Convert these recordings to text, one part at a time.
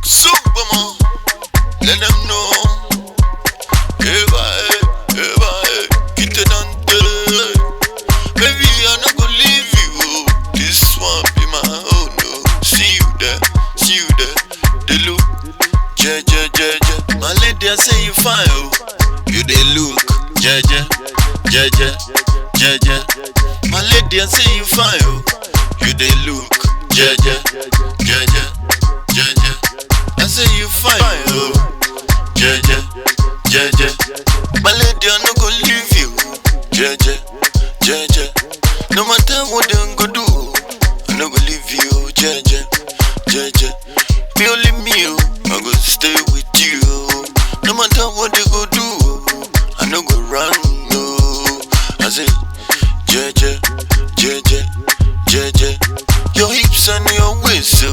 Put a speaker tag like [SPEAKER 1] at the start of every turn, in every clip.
[SPEAKER 1] Kusum, let them know. Eva, get it on the. Baby, I'm not gonna leave you. This one be my own. No. See you there. They look, jeje. My lady, I say you fine, oh. You they look, jeje. My lady, I say you fine, oh. You they look, jeje. I say you fine, oh. Jeje. My lady, I no go leave you. Jeje. No matter what them go do, I no go leave you. Jeje. Be only me, oh. I go stay with you. No matter what they go do, I no go run, no. I say, jeje. Your hips and your waist, so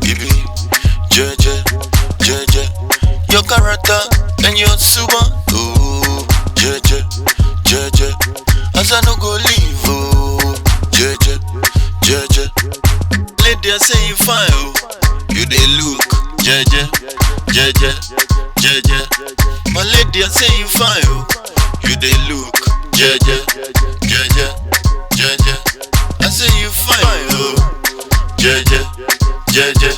[SPEAKER 1] baby, jeje. Your character and your super, oh, jeje. As I no go leave, oh, jeje. Lady, I say you fine, oh. You they look, jeje. My lady, I say you fine, oh. You they look, jeje. I say you fine, oh. Jeje.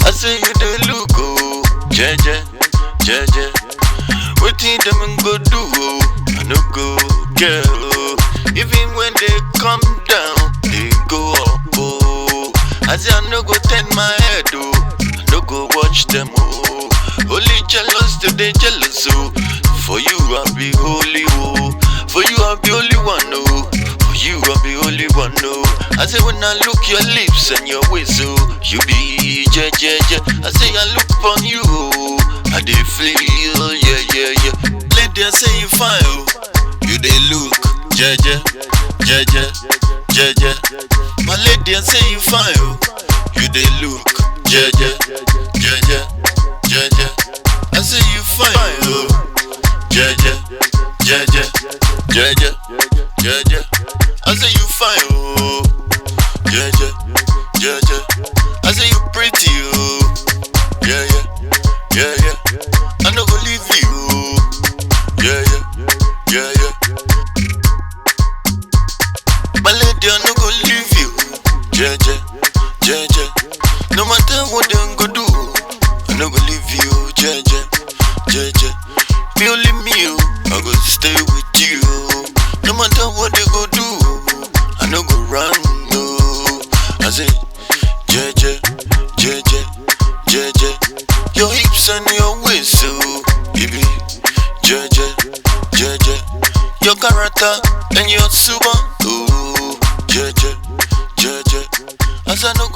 [SPEAKER 1] I say you they look, oh. Jeje. Wetin them go do, oh. I no go care, oh. Even when they come down, they go up, oh. I say I no go turn my head, oh. I no go watch them, oh. Only jealous till they jealous, oh. For you I be holy, oh. For you I be only one, oh. For you I be only one, oh. I say when I look your lips and your waist, oh, you be jeje. I say I look upon you, oh. I dey feel, yeah. Lady, I say you fine, oh. You dey look, jeje. My lady, I say you fine, oh. You dey look, jeje. I say you fine, oh. Jeje. I say you fine, oh. Jeje. I say you pretty, oh. Yeah. I no go leave you, yeah. My lady, I no go leave you, jeje. No matter what them go do, I no go leave you, jeje. Be only me, oh. I go stay with you. No matter what they go do, I no go run, no. I say, jeje. Your hips and your waist, so baby, jeje. Your character and your super, oh, jeje. As I no